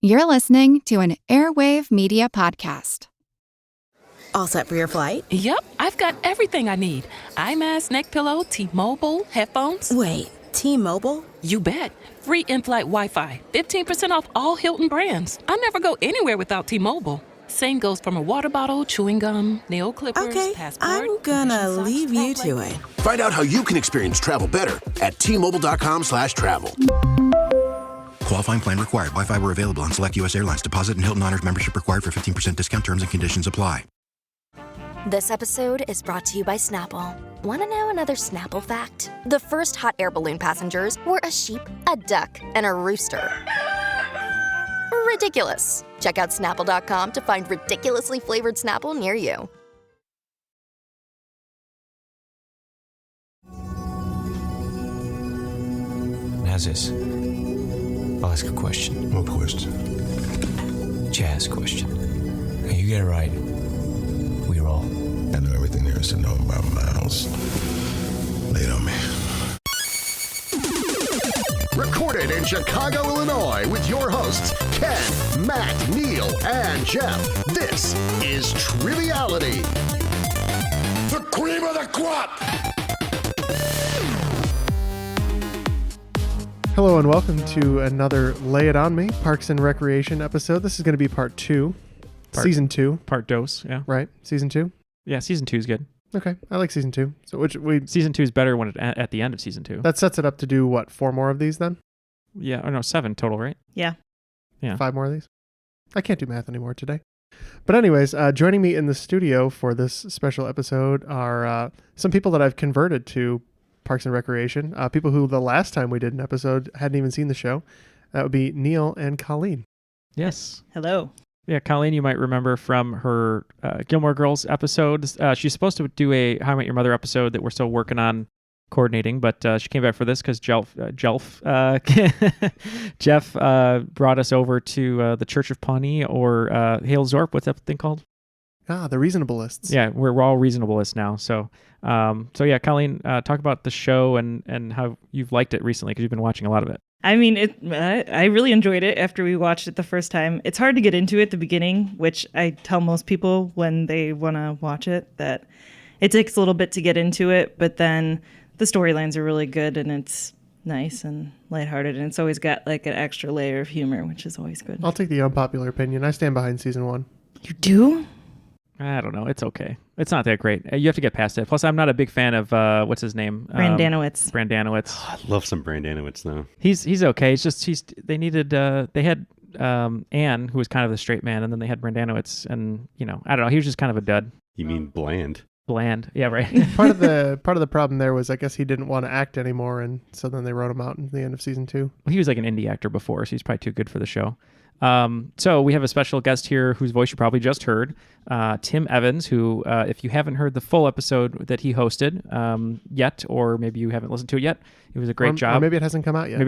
You're listening to an Airwave Media Podcast. All set for your flight? Yep, I've got everything I need. Eye mask, neck pillow, T-Mobile, headphones. Wait, T-Mobile? You bet. Free in-flight Wi-Fi. 15% off all Hilton brands. I never go anywhere without T-Mobile. Same goes from a water bottle, chewing gum, nail clippers, okay, passport. I'm gonna leave you to it. Find out how you can experience travel better at T-Mobile.com/travel. Qualifying plan required. Wi-Fi were available on select U.S. airlines. Deposit and Hilton Honors membership required for 15% discount. Terms and conditions apply. This episode is brought to you by Snapple. Want to know another Snapple fact? The first hot air balloon passengers were a sheep, a duck, and a rooster. Ridiculous. Check out Snapple.com to find ridiculously flavored Snapple near you. How's this? I'll ask a question. What question? Jazz question. Now you get it right. We roll. I know everything there is to know about Miles. Lay it on me. Recorded in Chicago, Illinois, with your hosts, Ken, Matt, Neal, and Jeff. This is Triviality. The cream of the crop! Hello and welcome to another Lay It On Me Parks and Recreation episode. This is going to be part 2. Season 2. Part dose, yeah. Right? Season 2? Yeah, season 2 is good. Okay, I like season 2. So season 2 is better when at the end of season 2. That sets it up to do what, 4 more of these then? Yeah, or no, 7 total, right? Yeah. 5 more of these? I can't do math anymore today. But anyways, joining me in the studio for this special episode are some people that I've converted to Parks and Recreation. People who the last time we did an episode hadn't even seen the show. That would be Neal and Coleen. Yes. Hello. Yeah, Coleen, you might remember from her Gilmore Girls episodes. She's supposed to do a How I Met Your Mother episode that we're still working on coordinating, but she came back for this because Jeff brought us over to the Church of Pawnee or Hale Zorp. What's that thing called? The Reasonableists. Yeah, we're all reasonableists now. So yeah, Coleen, talk about the show and how you've liked it recently because you've been watching a lot of it. I mean, I really enjoyed it after we watched it the first time. It's hard to get into it at the beginning, which I tell most people when they want to watch it, that it takes a little bit to get into it, but then the storylines are really good and it's nice and lighthearted, and it's always got like an extra layer of humor, which is always good. I'll take the unpopular opinion. I stand behind season 1. You do? I don't know. It's okay. It's not that great. You have to get past it. Plus, I'm not a big fan of what's his name? Brandanowitz. Brandanowitz. I love some Brandanowitz though. He's okay. It's just they needed they had Anne, who was kind of the straight man, and then they had Brandanowitz, and I don't know. He was just kind of a dud. You mean bland? Bland. Yeah, right. part of the problem there was I guess he didn't want to act anymore, and so then they wrote him out in the end of season 2. Well, he was like an indie actor before, so he's probably too good for the show. So we have a special guest here whose voice you probably just heard, Tim Evans, who, if you haven't heard the full episode that he hosted yet, or maybe you haven't listened to it yet, it was a great job. Or maybe it hasn't come out yet.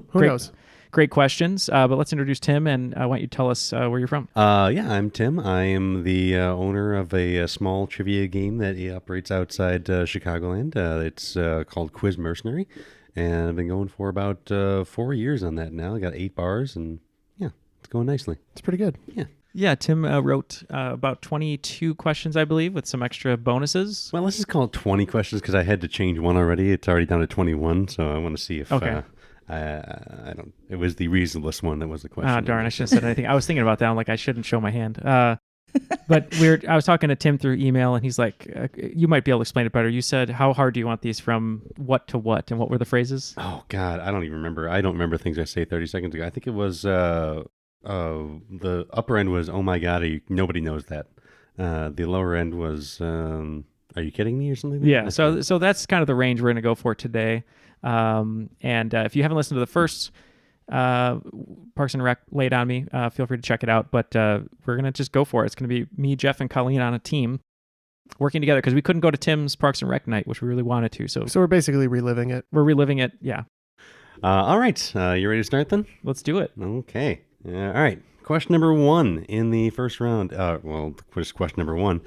Who knows? Great questions. But let's introduce Tim, and why don't you tell us where you're from? Yeah, I'm Tim. I am the owner of a small trivia game that operates outside Chicagoland. It's called Quiz Mercenary, and I've been going for about 4 years on that now. I got 8 bars, and it's going nicely. It's pretty good. Yeah. Yeah, Tim wrote about 22 questions, I believe, with some extra bonuses. Well, let's just call it 20 questions because I had to change one already. It's already down to 21, so I want to see if I don't. It was the reasonablest one that was the question. Darn, I shouldn't have said anything. I was thinking about that. I'm like, I shouldn't show my hand. But I was talking to Tim through email, and he's like, you might be able to explain it better. You said, how hard do you want these from what to what? And what were the phrases? Oh, God, I don't even remember. I don't remember things I say 30 seconds ago. I think it was... the upper end was, oh my God, nobody knows that. The lower end was, are you kidding me or something? Yeah, so that's kind of the range we're going to go for today. And if you haven't listened to the first Parks and Rec Lay It On Me, feel free to check it out. But we're going to just go for it. It's going to be me, Jeff, and Coleen on a team working together because we couldn't go to Tim's Parks and Rec night, which we really wanted to. So we're basically reliving it. We're reliving it, yeah. All right, you ready to start then? Let's do it. Okay. All right. Question number 1 in the first round. Question number 1.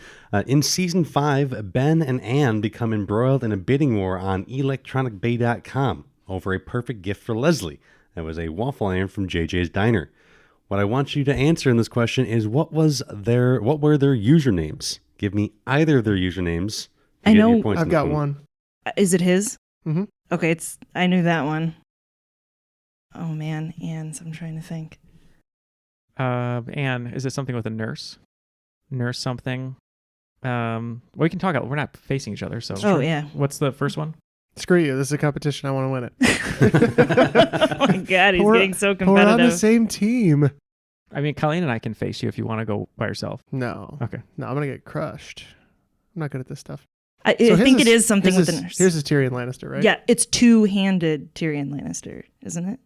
In season 5, Ben and Anne become embroiled in a bidding war on electronicbay.com over a perfect gift for Leslie. That was a waffle iron from JJ's Diner. What I want you to answer in this question is what were their usernames? Give me either of their usernames. I know. I've got one. Is it his? Mm-hmm. Okay, I knew that one. Oh man, Anne's. I'm trying to think. Anne, is it something with a nurse? Nurse something? We can talk out. We're not facing each other, so. Oh, yeah. What's the first one? Screw you. This is a competition. I want to win it. Oh my God, he's getting so competitive. We're on the same team. I mean, Coleen and I can face you if you want to go by yourself. No. Okay. No, I'm going to get crushed. I'm not good at this stuff. I think it is something with the nurse. Here's a Tyrion Lannister, right? Yeah, it's two-handed Tyrion Lannister, isn't it?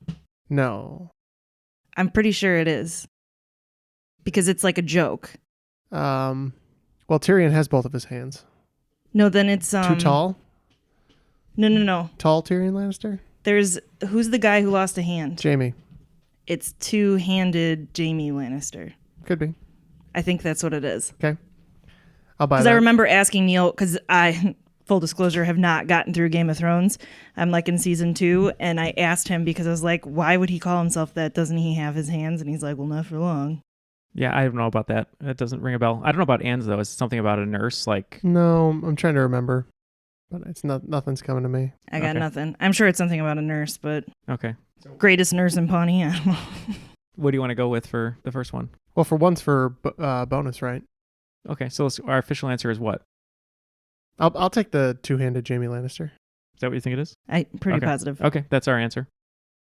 No. I'm pretty sure it is. Because it's like a joke. Well, Tyrion has both of his hands. No, then it's... Too tall? No. Tall Tyrion Lannister? Who's the guy who lost a hand? Jaime. It's two-handed Jaime Lannister. Could be. I think that's what it is. Okay. I'll buy that. Because I remember asking Neal, because I, full disclosure, have not gotten through Game of Thrones. I'm like in season 2, and I asked him because I was like, why would he call himself that? Doesn't he have his hands? And he's like, well, not for long. Yeah, I don't know about that. That doesn't ring a bell. I don't know about Anne's, though. Is it something about a nurse? No, I'm trying to remember. But nothing's coming to me. I got nothing. I'm sure it's something about a nurse, but... Okay. Greatest nurse in Pawnee, I don't know. What do you want to go with for the first one? Well, for once for bonus, right? Okay, so our official answer is what? I'll take the two-handed Jaime Lannister. Is that what you think it is? I'm pretty positive. Okay, that's our answer.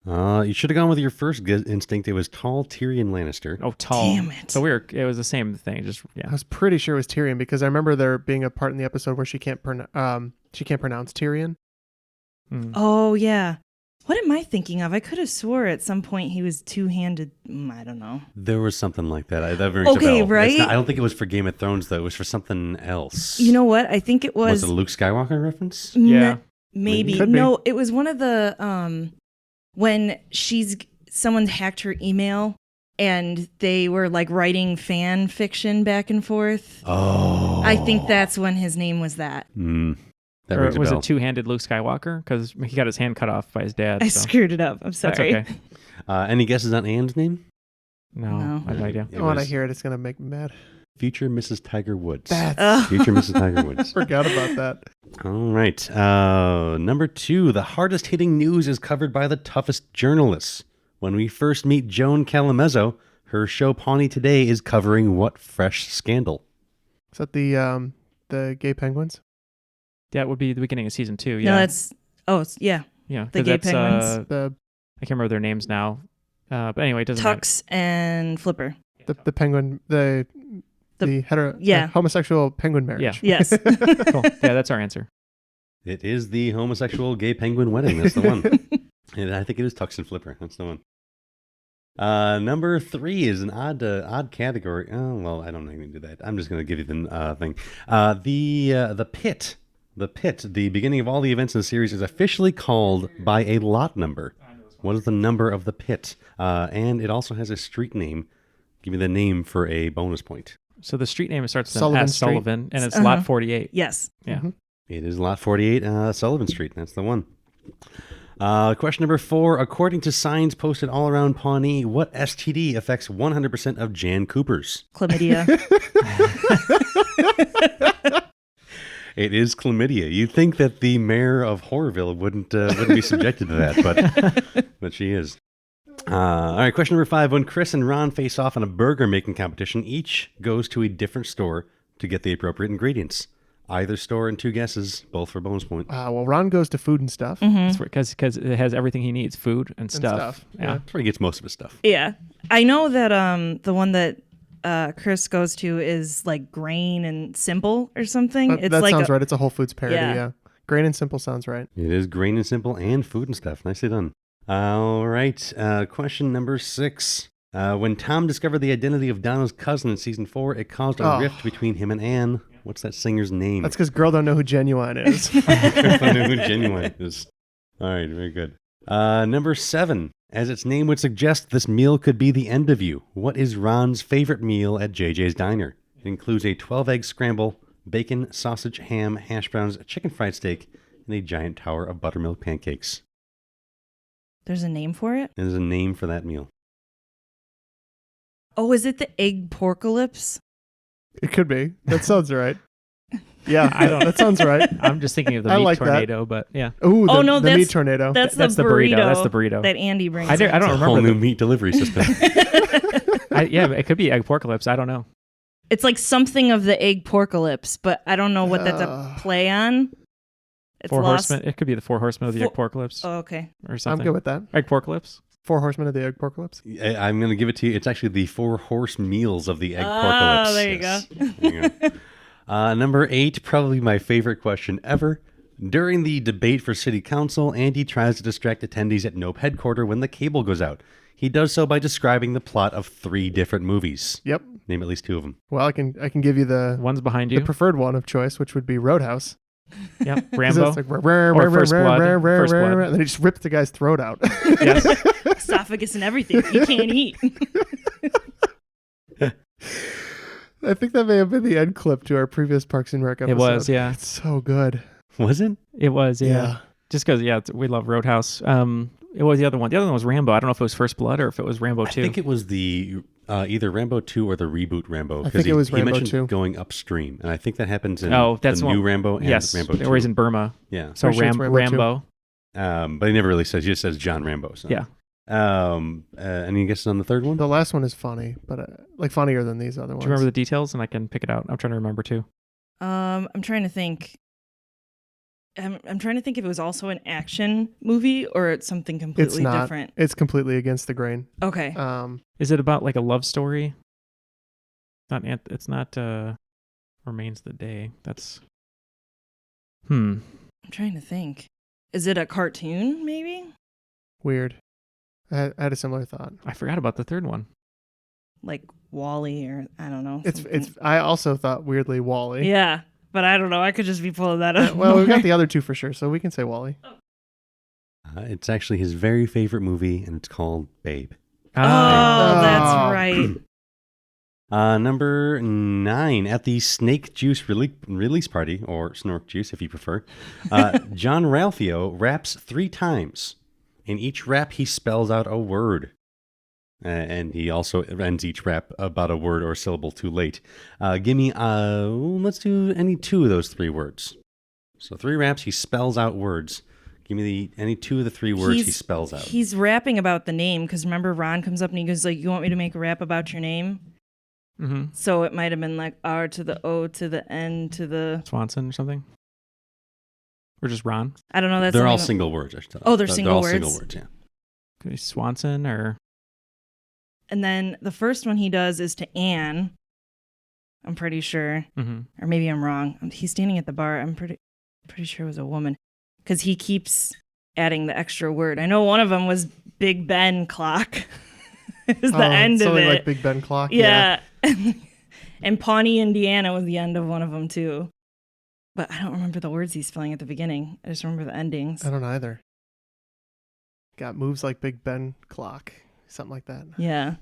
You should have gone with your first instinct. It was tall Tyrion Lannister. Oh, tall. Damn it. So it was the same thing. Just I was pretty sure it was Tyrion because I remember there being a part in the episode where she can't pronounce Tyrion. Oh, yeah. What am I thinking of? I could have swore at some point he was two-handed. I don't know. There was something like that. That rings a bell. Right? I don't think it was for Game of Thrones, though. It was for something else. You know what? I think it was... Was it a Luke Skywalker reference? Yeah. Maybe. No, it was one of the... when someone hacked her email and they were like writing fan fiction back and forth. Oh. I think that's when his name was that. That or rings a was bell. it two-handed Luke Skywalker? Because he got his hand cut off by his dad. I screwed it up. I'm sorry. That's okay. Any guesses on Anne's name? No. I have no idea. When I hear it, it's going to make me mad. Future Mrs. Tiger Woods. That's... Future Mrs. Tiger Woods. Forgot about that. All right. Number 2, the hardest hitting news is covered by the toughest journalists. When we first meet Joan Calamezzo, her show Pawnee Today is covering what fresh scandal? Is that the gay penguins? Yeah, it would be the beginning of season 2. Yeah. No, that's... Oh, yeah. Yeah. The gay penguins. I can't remember their names now. But anyway, it doesn't matter. Tux and Flipper. The penguin... The homosexual penguin marriage. Yeah. Yes. Cool. Yeah, that's our answer. It is the homosexual gay penguin wedding. That's the one. And I think it is Tux and Flipper. That's the one. Number 3 is an odd category. Oh, well, I don't know how to do that. I'm just going to give you the thing. The pit. The pit, the beginning of all the events in the series, is officially called by a lot number. What is the number of the pit? And it also has a street name. Give me the name for a bonus point. So the street name starts with Sullivan S. Street. Sullivan, and it's lot 48. Yes. Yeah. Mm-hmm. It is lot 48, Sullivan Street. That's the one. Question number 4. According to signs posted all around Pawnee, what STD affects 100% of Jan Coopers? Chlamydia. It is chlamydia. You'd think that the mayor of Horrorville wouldn't be subjected to that, but she is. All right, question number 5. When Chris and Ron face off in a burger making competition, each goes to a different store to get the appropriate ingredients. Either store and 2 guesses, both for bonus point. Well, Ron goes to food and stuff. Because it has everything he needs, food and stuff. Yeah. That's where he gets most of his stuff. Yeah. I know that the one that Chris goes to is like Grain and Simple or something. That sounds right. It's a Whole Foods parody, yeah. Grain and Simple sounds right. It is Grain and Simple and food and stuff. Nicely done. All right. Question number 6. When Tom discovered the identity of Donna's cousin in season 4, it caused a rift between him and Anne. What's that singer's name? That's because Girl Don't Know Who Genuine is. Girl Don't Know Who Genuine is. All right, very good. Number 7. As its name would suggest, this meal could be the end of you. What is Ron's favorite meal at JJ's Diner? It includes a 12-egg scramble, bacon, sausage, ham, hash browns, a chicken fried steak, and a giant tower of buttermilk pancakes. There's a name for it? There's a name for that meal. Oh, is it the egg porcalypse? It could be. That sounds right. Yeah, I don't. That sounds right. I'm just thinking of the meat tornado, but yeah. Ooh, no, the meat tornado. That's the burrito. That's the burrito that Andy brings. I don't remember. A whole new meat delivery system. Yeah, it could be egg porcalypse. I don't know. It's like something of the egg porcalypse, but I don't know what that's a play on. It's Four Horsemen. It could be the Four Horsemen of the Egg Porcalypse. Oh, okay. Or something. I'm good with that. Egg Porcalypse. Four Horsemen of the Egg Porcalypse. I'm going to give it to you. It's actually the 4 horse meals of the Egg Porcalypse. Oh, there you go. There you go. Number 8, probably my favorite question ever. During the debate for city council, Andy tries to distract attendees at Nope headquarters when the cable goes out. He does so by describing the plot of 3 different movies. Yep. Name at least 2 of them. Well, I can give you the ones behind you. The preferred one of choice, which would be Roadhouse. Yep, Rambo. Like, or First Blood. First Blood. And then he just ripped the guy's throat out. Yes. Esophagus and everything. You can't eat. I think that may have been the end clip to our previous Parks and Rec episode. It was, yeah. It's so good. Was it? It was, yeah. Yeah. Just because, we love Roadhouse. It was the other one. The other one was Rambo. I don't know if it was First Blood or if it was Rambo 2. I think it was the either Rambo 2 or the reboot Rambo. I think it was he Rambo mentioned 2. going upstream, and I think that happens in that's the new Rambo and Rambo 2. Or he's in Burma. Yeah. So Rambo. But he never really says. He just says John Rambo. So. Yeah. Any guesses on the third one? The last one is funny, but like funnier than these other ones. Do you remember the details? And I can pick it out. I'm trying to remember too. I'm trying to think. I'm trying to think if it was also an action movie or it's something completely It's not. different. It's completely against the grain. Okay. Is it about like a love story? It's not Remains the Day. That's I'm trying to think. Is it a cartoon maybe? Weird. I had a similar thought. I forgot about the third one. Like Wall-E or I don't know. It's I also thought weirdly Wall-E. Yeah. But I don't know. I could just be pulling that up. Well, we've got the other 2 for sure, so we can say Wall-E. It's actually his very favorite movie, and it's called Babe. Oh, that's right. Number 9, at the Snake Juice release party, or Snork Juice if you prefer, John Ralphio raps 3 times. In each rap, he spells out a word. And he also ends each rap about a word or syllable too late. Give me, let's do any 2 of those 3 words. So 3 raps, he spells out words. Give me any 2 of the 3 words he spells out. He's rapping about the name, because remember Ron comes up and he goes like, you want me to make a rap about your name? Mm-hmm. So it might have been like R to the O to the N to the... Swanson or something? Or just Ron? I don't know. They're all single words. I should tell you. Oh, they're single words? They're all single words, yeah. Could be Swanson or... And then the first one he does is to Anne. I'm pretty sure. Mm-hmm. Or maybe I'm wrong. He's standing at the bar. I'm pretty sure it was a woman. Because he keeps adding the extra word. I know one of them was Big Ben clock. It was the end of it. Like Big Ben clock? Yeah. And Pawnee, Indiana was the end of one of them too. But I don't remember the words he's spelling at the beginning. I just remember the endings. I don't either. Got moves like Big Ben clock. Something like that. Yeah.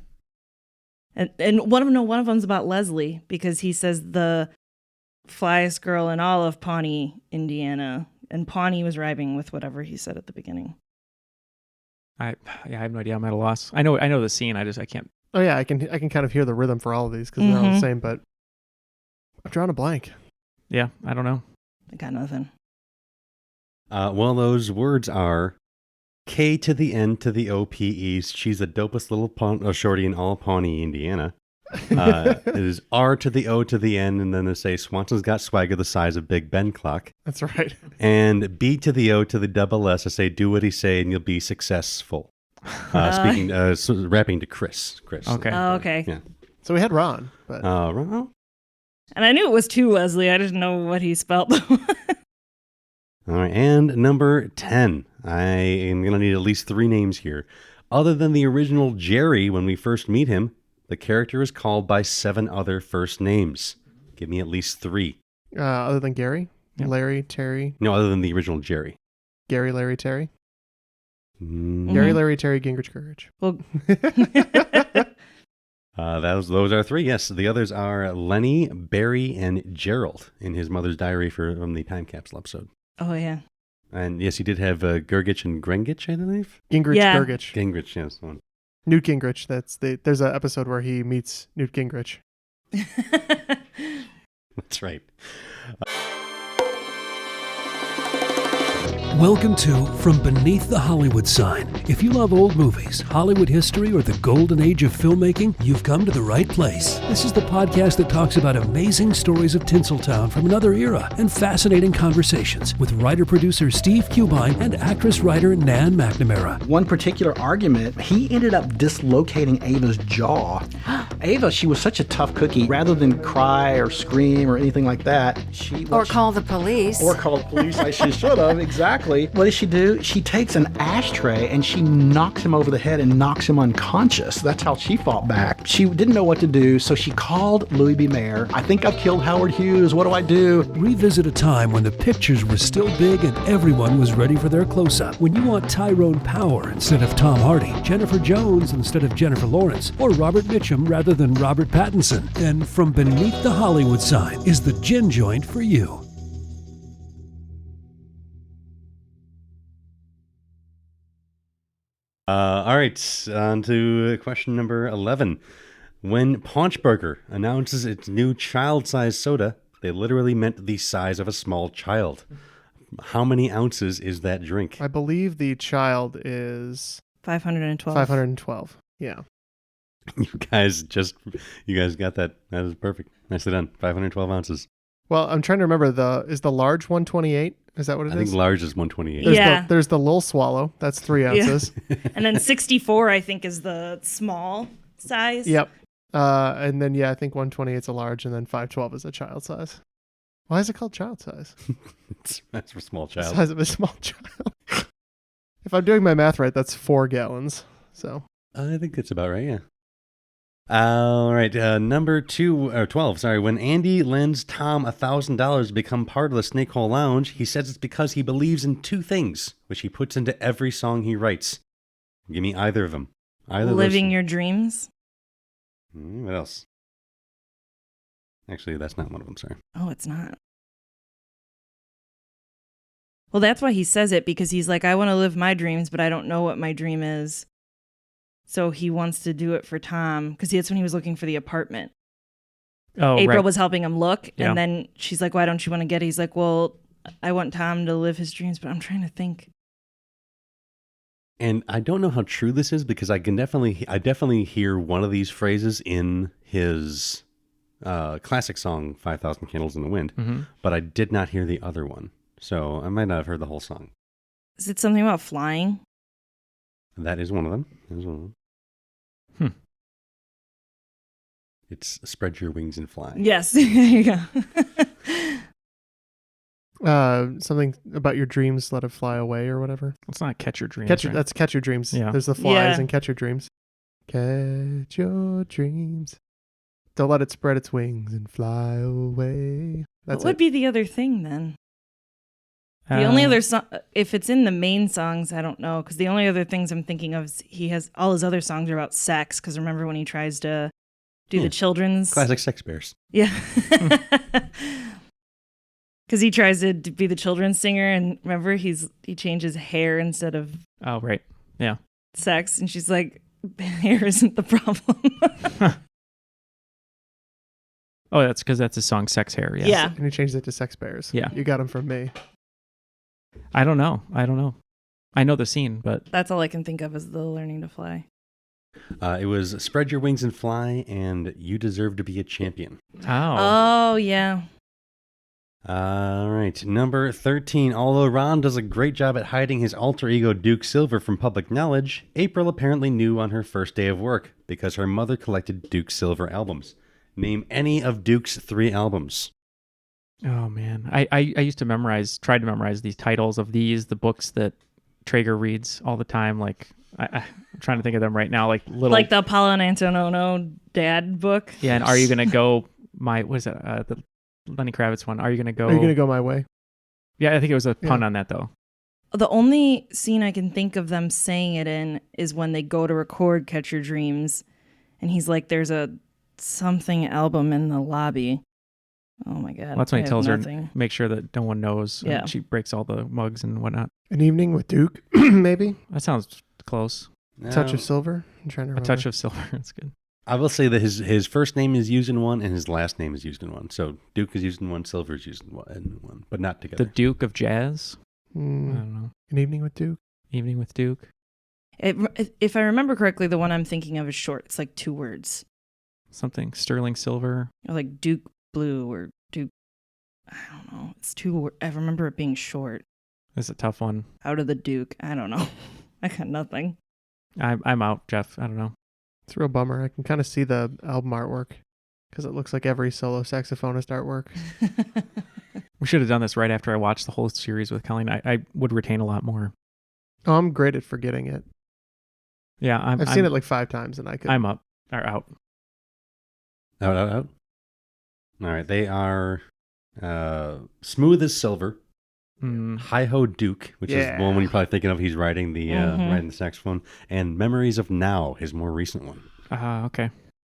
And one of them's about Leslie, because he says the flyest girl in all of Pawnee, Indiana. And Pawnee was rhyming with whatever he said at the beginning. I have no idea. I'm at a loss. I know the scene. I can't. Oh yeah, I can kind of hear the rhythm for all of these because they're all the same, but I'm drawing a blank. Yeah, I don't know. I got nothing. Well, those words are K to the N to the OPEs. She's the dopest little shorty in all Pawnee, Indiana. It is R to the O to the N, and then they say Swanson's got swagger the size of Big Ben clock. That's right. And B to the O to the double S. I say, do what he say, and you'll be successful. Rapping to Chris. Okay. Oh, okay. Yeah. So we had Ron, but Ron. And I knew it was to Leslie. I didn't know what he spelled. All right, and number 10. I am going to need at least 3 names here. Other than the original Jerry, when we first meet him, the character is called by 7 other first names. Give me at least 3. Other than Gary? Yep. Larry, Terry? No, other than the original Jerry. Gary, Larry, Terry? Mm-hmm. Gary, Larry, Terry, Gingrich, Courage. Well, those are 3. Yes, the others are Lenny, Barry, and Gerald in his mother's diary from the time capsule episode. Oh, yeah. And yes, he did have Gergich and Grengich, I believe. Gingrich, yeah. Gergich. Gingrich, yes. One. Newt Gingrich. There's an episode where he meets Newt Gingrich. That's right. Welcome to From Beneath the Hollywood Sign. If you love old movies, Hollywood history, or the golden age of filmmaking, you've come to the right place. This is the podcast that talks about amazing stories of Tinseltown from another era and fascinating conversations with writer-producer Steve Cubine and actress-writer Nan McNamara. One particular argument, he ended up dislocating Ava's jaw. Ava, she was such a tough cookie. Rather than cry or scream or anything like that, Or call the police. Or call the police like she should have, exactly. What does she do? She takes an ashtray and she knocks him over the head and knocks him unconscious. That's how she fought back. She didn't know what to do, so she called Louis B. Mayer. I think I've killed Howard Hughes. What do I do? Revisit a time when the pictures were still big and everyone was ready for their close-up. When you want Tyrone Power instead of Tom Hardy, Jennifer Jones instead of Jennifer Lawrence, or Robert Mitchum rather than Robert Pattinson, then From Beneath the Hollywood Sign is the gin joint for you. All right, on to question number 11. When Paunchburger announces its new child-sized soda, they literally meant the size of a small child. How many ounces is that drink? I believe the child is 512. 512. Yeah. You guys got that. That is perfect. Nicely done. 512 ounces. Well, I'm trying to remember is the large 128? Is that what it is? I think large is 128. There's the Lil Swallow. That's 3 ounces. Yeah. And then 64, I think, is the small size. Yep. And then, I think 128 is a large, and then 512 is a child size. Why is it called child size? That's for small child. The size of a small child. If I'm doing my math right, that's 4 gallons. So I think that's about right, yeah. All right, number 12. Sorry, when Andy lends Tom $1,000 to become part of the Snake Hole Lounge, he says it's because he believes in 2 things, which he puts into every song he writes. Give me either of them. Living your dreams. What else? Actually, that's not one of them. Sorry. Oh, it's not. Well, that's why he says it, because he's like, I want to live my dreams, but I don't know what my dream is. So he wants to do it for Tom, because that's when he was looking for the apartment. Oh, April right. was helping him look, Yeah. and then she's like, why don't you want to get it? He's like, well, I want Tom to live his dreams, but I'm trying to think. And I don't know how true this is, because I definitely hear one of these phrases in his classic song, 5,000 Candles in the Wind, but I did not hear the other one. So I might not have heard the whole song. Is it something about flying? That is one of them. It's spread your wings and fly. Yes. There you go. Something about your dreams, let it fly away or whatever. It's not catch your dreams. Right? That's catch your dreams. Yeah. There's the flies and catch your dreams. Catch your dreams. Don't let it spread its wings and fly away. What would be the other thing then? The only other song, if it's in the main songs, I don't know, because the only other things I'm thinking of is he has all his other songs are about sex. Because remember when he tries to do the children's classic Sex Bears? Yeah, because he tries to be the children's singer, and remember he changes hair instead of sex, and she's like, hair isn't the problem. Oh, that's because that's his song "Sex Hair." Yes. Yeah, and he changed it to Sex Bears. Yeah, you got him from me. I don't know. I know the scene, but that's all I can think of is the learning to fly. It was Spread Your Wings and Fly and You Deserve to Be a Champion. Oh, yeah. All right. Number 13. Although Ron does a great job at hiding his alter ego Duke Silver from public knowledge, April apparently knew on her first day of work because her mother collected Duke Silver albums. Name any of Duke's 3 albums. Oh, man. I used to tried to memorize these titles of the books that Traeger reads all the time. Like, I'm trying to think of them right now. Like the Paolo and Antonio dad book. Yeah, and Are You Gonna Go the Lenny Kravitz one? Are You Gonna Go? Are You Gonna Go My Way? Yeah, I think it was a pun on that, though. The only scene I can think of them saying it in is when they go to record Catch Your Dreams, and he's like, there's a something album in the lobby. Oh my God. Well, that's when he tells nothing. her, make sure that no one knows. And she breaks all the mugs and whatnot. An Evening with Duke, maybe? That sounds close. Touch of Silver? I'm trying to remember. A Touch of Silver. That's good. I will say that his first name is used in one and his last name is used in one. So Duke is used in one, Silver is used in one, but not together. The Duke of Jazz? I don't know. An Evening with Duke? Evening with Duke. If I remember correctly, the one I'm thinking of is short. It's like 2 words. Something Sterling Silver. Or like Duke Blue or Duke. I don't know. It's 2 words. I remember it being short. That's a tough one. Out of the Duke. I don't know. I got nothing. I'm out, Jeff. I don't know. It's a real bummer. I can kind of see the album artwork because it looks like every solo saxophonist artwork. We should have done this right after I watched the whole series with Coleen. I would retain a lot more. Oh, I'm great at forgetting it. Yeah, I've seen it like 5 times and I could. I'm up. Or out. Out. All right. They are Smooth as Silver. Hi-Ho Duke, which is the one you're probably thinking of. He's riding the saxophone. And Memories of Now, his more recent one. Okay.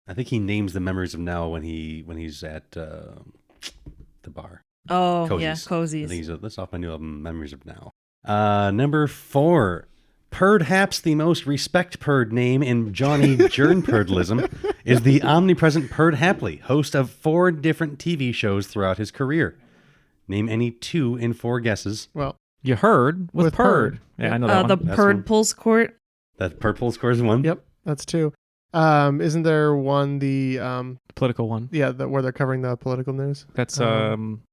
I think he names the Memories of Now when he's at the bar. Oh, Cozy's. yeah, Cozy's. I think that's off my new album, Memories of Now. Number 4. Perhaps the most respect-purred name in Johnny Jernpurdlism is the omnipresent Perd Hapley, host of 4 different TV shows throughout his career. Name any 2 in 4 guesses. Well, you heard with Perd. Yeah, I know that the one. Perd Pulse Court. That Perd Pulse Court is 1? Yep, that's 2. Isn't there one, the political one? Yeah, where they're covering the political news. That's oh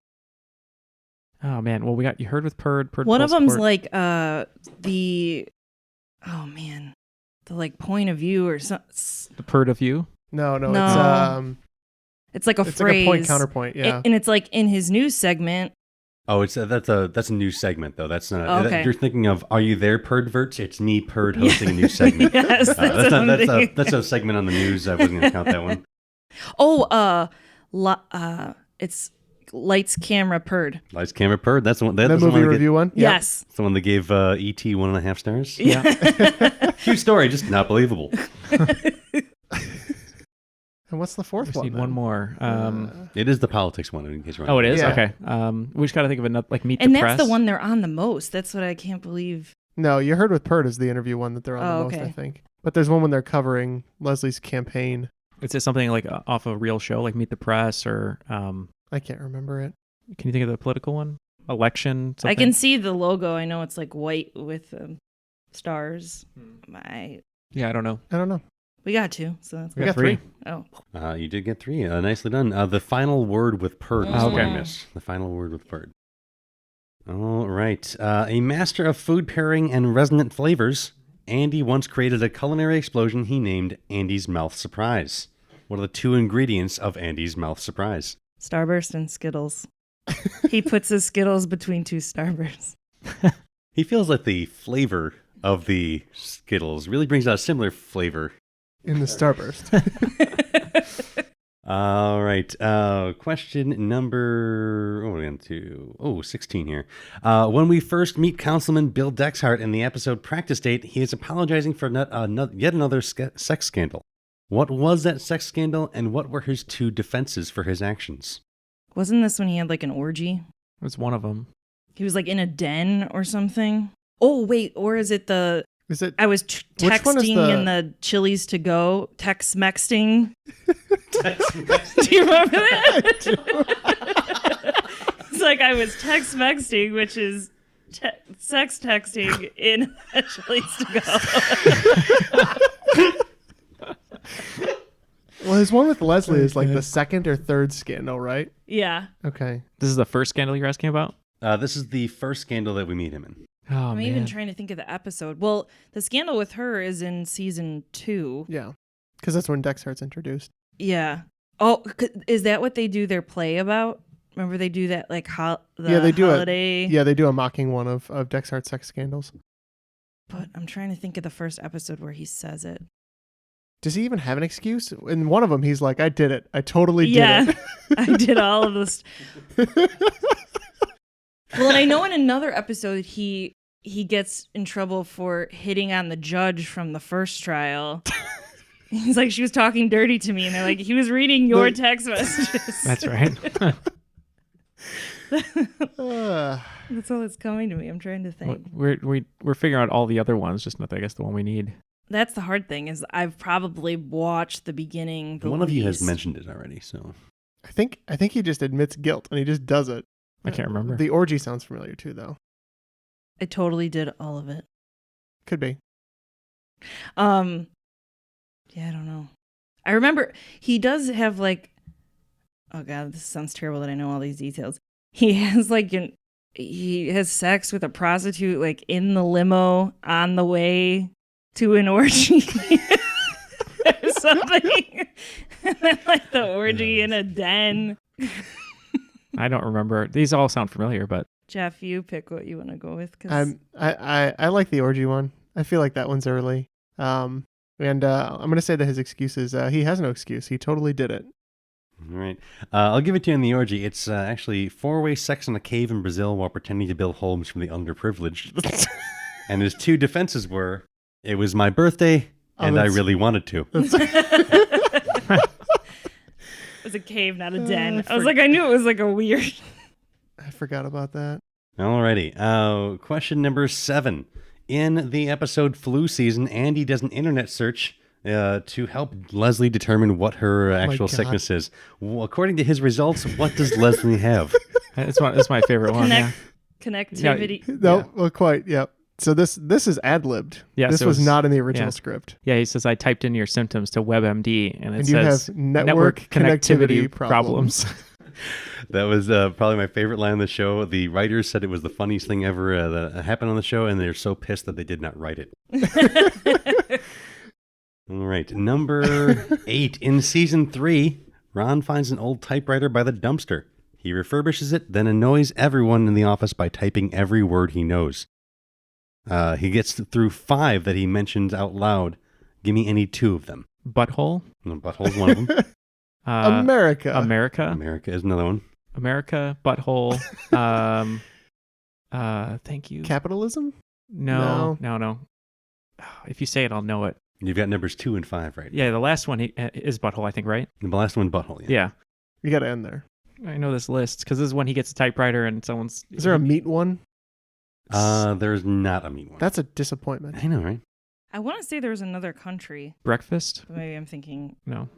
man, well we got You Heard with Perd One Pulse of them's Court. like the like point of view or something. The Perd of You? No, it's like a it's phrase. like a point counterpoint, yeah. And it's like in his news segment. Oh, that's a new segment though. That's not. Okay. You're thinking of Are You There, Perdverts? It's me, Perd, hosting a new segment. Yes, that's a segment on the news. I wasn't going to count that one. Oh, it's Lights, Camera, Perd. Lights, Camera, Perd. That's the one. That's the the movie one review one. Yes, it's the one that gave E.T. 1.5 stars. Yeah. True story, just not believable. And what's the 4th one? Need one more. It is the politics one. In case you're oh, it is? Yeah. Okay. We just got to think of another, like Meet and the Press. that's the one they're on the most. That's what I can't believe. No, You Heard with Perd is the interview one that they're on the most, okay. I think. But there's one when they're covering Leslie's campaign. Is it something like off a real show, like Meet the Press, or I can't remember it. Can you think of the political one? Election? Something? I can see the logo. I know it's like white with stars. Yeah, I don't know. I don't know. We got 2, so that's We got 3. Oh. You did get 3. Nicely done. The Final Word with Perd. Is what I missed. The Final Word with Perd. All right. A master of food pairing and resonant flavors, Andy once created a culinary explosion he named Andy's Mouth Surprise. What are the 2 ingredients of Andy's Mouth Surprise? Starburst and Skittles. He puts his Skittles between 2 Starbursts. He feels like the flavor of the Skittles really brings out a similar flavor in the Starburst. All right. Question number 16 here. When we first meet Councilman Bill Dexhart in the episode Practice Date, he is apologizing for yet another sex scandal. What was that sex scandal, and what were his 2 defenses for his actions? Wasn't this when he had like an orgy? It was one of them. He was like in a den or something. Oh, wait. Or is it the... Is it? I was texting in the Chili's to go. Text-mexting. Do you remember that? It's like I was text-mexting, which is sex texting in a Chili's to go. Well, his one with Leslie is like the 2nd or 3rd scandal, right? Yeah. Okay. This is the first scandal you're asking about? This is the first scandal that we meet him in. Oh, I'm even trying to think of the episode. Well, the scandal with her is in season 2. Yeah. Because that's when Dexhart's introduced. Yeah. Oh, is that what they do their play about? Remember they do that like they do holiday? They do a mocking one of Dexhart's sex scandals. But I'm trying to think of the first episode where he says it. Does he even have an excuse? In one of them, he's like, I did it. I totally did it. I did all of this. Well, and I know in another episode, he gets in trouble for hitting on the judge from the first trial. He's like, she was talking dirty to me. And they're like, he was reading your text messages. That's right. That's all that's coming to me. I'm trying to think. We're figuring out all the other ones, just not, I guess, the one we need. That's the hard thing is I've probably watched the beginning. One of you has mentioned it already, so I think he just admits guilt and he just does it. I can't remember. The orgy sounds familiar too, though. I totally did all of it. Could be. Yeah, I don't know. I remember he does have like, oh god, this sounds terrible that I know all these details. He has like he has sex with a prostitute like in the limo on the way to an orgy or something. And then like the orgy in a den. I don't remember. These all sound familiar, but Jeff, you pick what you want to go with. Cause I like the orgy one. I feel like that one's early. And I'm going to say that his excuse is he has no excuse. He totally did it. All right. I'll give it to you in the orgy. It's actually 4-way sex in a cave in Brazil while pretending to build homes from the underprivileged. And his 2 defenses were, it was my birthday and I really wanted to. It was a cave, not a den. I was like, I knew it was like a weird. I forgot about that. Alrighty. Question number 7. In the episode Flu Season, Andy does an internet search to help Leslie determine what her actual sickness is. Well, according to his results, what does Leslie have? That's my favorite one. Connectivity. No, well, quite. Yep. So this is ad-libbed. Yeah, this was not in the original script. Yeah, he says, I typed in your symptoms to WebMD, and it you says have network connectivity problems. That was probably my favorite line of the show. The writers said it was the funniest thing ever that happened on the show, and they're so pissed that they did not write it. All right, number 8. In season 3, Ron finds an old typewriter by the dumpster. He refurbishes it, then annoys everyone in the office by typing every word he knows. He gets through 5 that he mentions out loud. Give me any 2 of them. Butthole. No, butthole's one of them. America. America is another one. America, butthole. Thank you. Capitalism? No. If you say it, I'll know it. You've got numbers 2 and 5, right? Yeah, the last one is butthole, I think, right? The last one, butthole, yeah. You got to end there. I know this list because this is when he gets a typewriter and someone's... Is there a meat one? There's not a meat one. That's a disappointment. I know, right? I want to say there was another country. Breakfast? Maybe I'm thinking... No.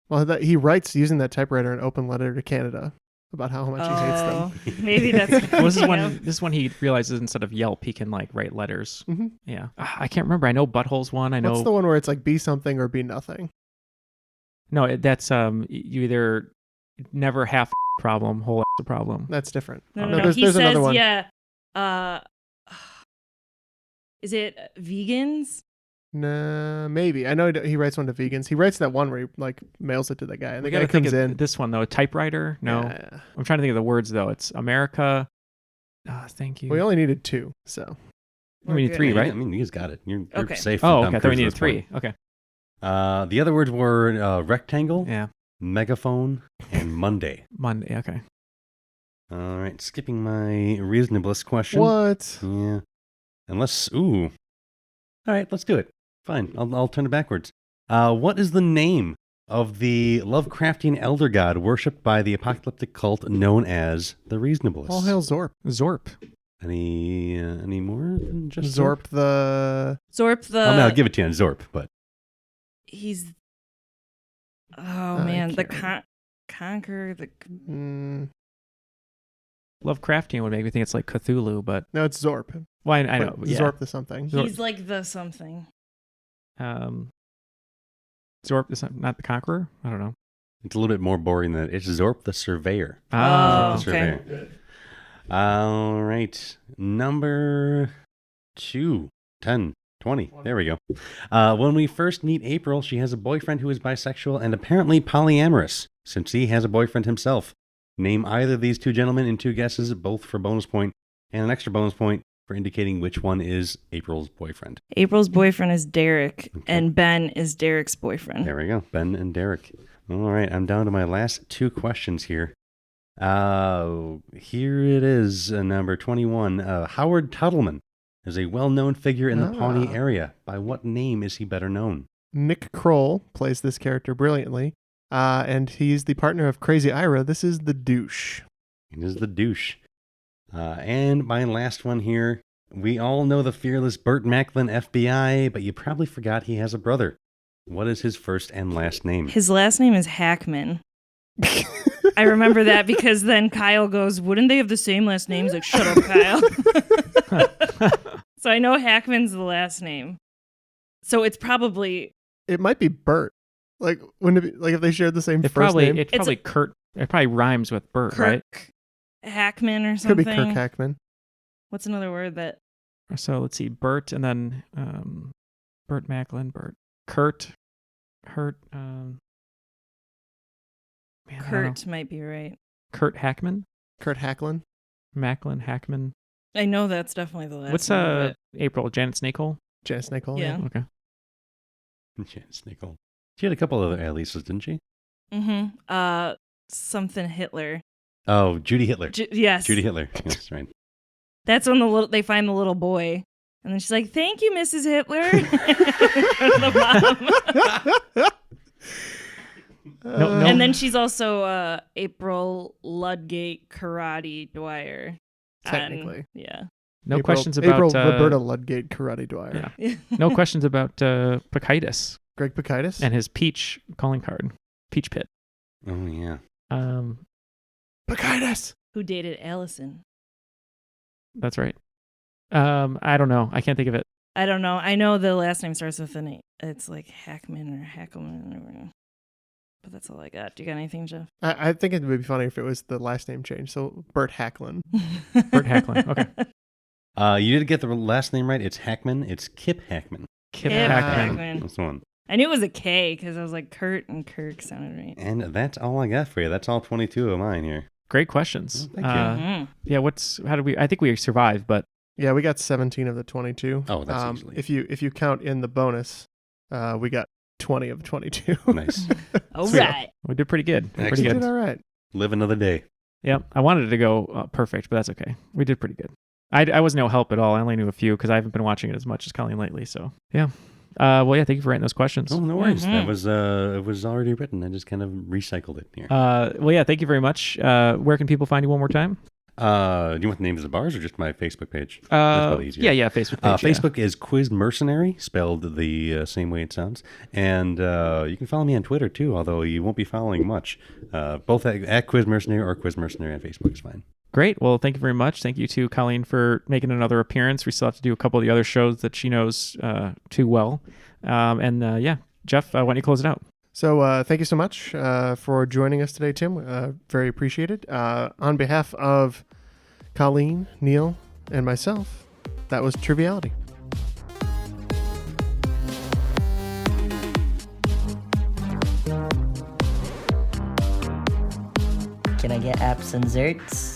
Well, he writes using that typewriter an open letter to Canada about how much he hates them. Maybe that's... Well, this is when he realizes instead of Yelp, he can like write letters. Mm-hmm. Yeah. I can't remember. I know butthole's one. I know... What's the one where it's like be something or be nothing? No, that's you either never half problem, whole a problem. That's different. No. There's says, another one. Yeah. Is it vegans? Nah, maybe. I know he writes one to vegans. He writes that one where he like mails it to the guy, and the guy comes in. This one though, a typewriter. No, yeah. I'm trying to think of the words though. It's America. Thank you. We only needed 2, so we need 3, right? I mean, you guys got it. You're okay. Safe. Oh, okay. I thought we needed 3. Okay. The other words were rectangle, yeah, megaphone, and Monday. Monday. Okay. All right. Skipping my reasonablest question. What? Yeah. Unless, ooh. All right, let's do it. Fine, I'll turn it backwards. What is the name of the Lovecraftian elder god worshipped by the apocalyptic cult known as the Reasonablists? All hail Zorp. Zorp. Any more than just Zorp the... I mean, I'll give it to you on Zorp, but... He's... Oh, man. The Conquer... the... Lovecraftian would make me think it's like Cthulhu, but... No, it's Zorp. Well, I know. Yeah. Zorp the something. He's like the something. Zorp is not the Conqueror? I don't know. It's a little bit more boring than it's Zorp the Surveyor. Oh, the Surveyor. okay. All right. Number 2, 10, 20. There we go. When we first meet April, she has a boyfriend who is bisexual and apparently polyamorous, since he has a boyfriend himself. Name either of these 2 gentlemen in 2 guesses, both for bonus point, and an extra bonus point for indicating which one is April's boyfriend. April's boyfriend is Derek, and Ben is Derek's boyfriend. There we go. Ben and Derek. All right, I'm down to my last 2 questions here. Here it is, number 21. Howard Tuttleman is a well-known figure in the Pawnee area. By what name is he better known? Nick Kroll plays this character brilliantly, and he's the partner of Crazy Ira. This is the douche. It is the douche. And my last one here. We all know the fearless Burt Macklin, FBI, but you probably forgot he has a brother. What is his first and last name? His last name is Hackman. I remember that because then Kyle goes, wouldn't they have the same last names? Like, shut up, Kyle. So I know Hackman's the last name. So it's probably... It might be Burt. Like, wouldn't it be, like if they shared the same first name? It's probably Kurt. It probably rhymes with Burt, Kirk right? Hackman or something. Could be Kirk Hackman. What's another word that... So let's see, Burt, and then Burt Macklin, Kurt, Hurt, man, Kurt might be right. Kurt Hackman? Kurt Hacklin? Macklin, Hackman. I know that's definitely the last What's name. April? Janet Snakehole? Janet Snakehole, Yeah. Okay. Janet Snakehole. She had a couple other Alices, didn't she? Mm-hmm. Something Hitler. Oh, Judy Hitler. Yes. Judy Hitler. Yes, right. That's when they find the little boy. And then she's like, thank you, Mrs. Hitler. The mom. No. And then she's also April Ludgate Karate Dwyer. Technically. Yeah. No questions about... April Roberta Ludgate Karate Dwyer. Yeah. No questions about Pachaitis. Greg Pachaitis? And his Peach calling card. Peach Pit. Oh, yeah. Pachaitis! Who dated Allison. That's right. I don't know. I can't think of it. I don't know. I know the last name starts with an... It's like Hackman or Hackelman. But that's all I got. Do you got anything, Jeff? I think it would be funny if it was the last name change. So Burt Hacklin. Burt Hacklin. Okay. You did get the last name right. It's Hackman. It's Kip Hackman. Kip Hackman. That's the one. I knew it was a K because I was like Kurt and Kirk sounded right. And that's all I got for you. That's all 22 of mine here. Great questions. Oh, thank you. Yeah, I think we survived, but... Yeah, we got 17 of the 22. Oh, that's easily. If you count in the bonus, we got 20 of 22. Nice. All right. We did pretty good. We did all right. Live another day. Yep. I wanted it to go perfect, but that's okay. We did pretty good. I was no help at all. I only knew a few because I haven't been watching it as much as Coleen lately. So, yeah. Well, yeah, thank you for writing those questions. Oh, no worries. That was it was already written. I just kind of recycled it here. Well, yeah, thank you very much. Where can people find you one more time? Do you want the names of the bars or just my Facebook page? That's probably easier. Yeah, Facebook page. Facebook is Quiz Mercenary, spelled the same way it sounds. And you can follow me on Twitter, too, although you won't be following much. Both at Quiz Mercenary or Quiz Mercenary on Facebook is fine. Great. Well, thank you very much. Thank you to Coleen for making another appearance. We still have to do a couple of the other shows that she knows too well. Yeah, Jeff, why don't you close it out? So thank you so much for joining us today, Tim. Very appreciated. On behalf of Coleen, Neal, and myself, that was Triviality. Can I get apps and zerts?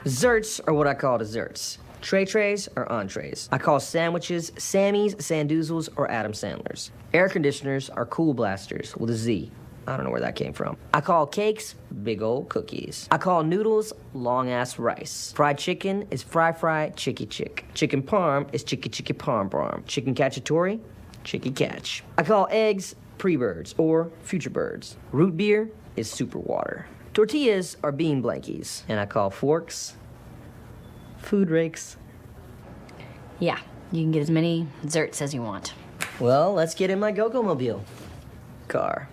Zerts are what I call desserts. Trays are entrees. I call sandwiches Sammy's, Sandoozles, or Adam Sandler's. Air conditioners are Cool Blasters with a Z. I don't know where that came from. I call cakes big old cookies. I call noodles long-ass rice. Fried chicken is fry chicky chick. Chicken parm is chicky parm parm. Chicken cacciatore, chicky catch. I call eggs pre-birds or future birds. Root beer is super water. Tortillas are bean blankies. And I call forks food rakes. Yeah, you can get as many zerts as you want. Well, let's get in my Go-Go mobile car.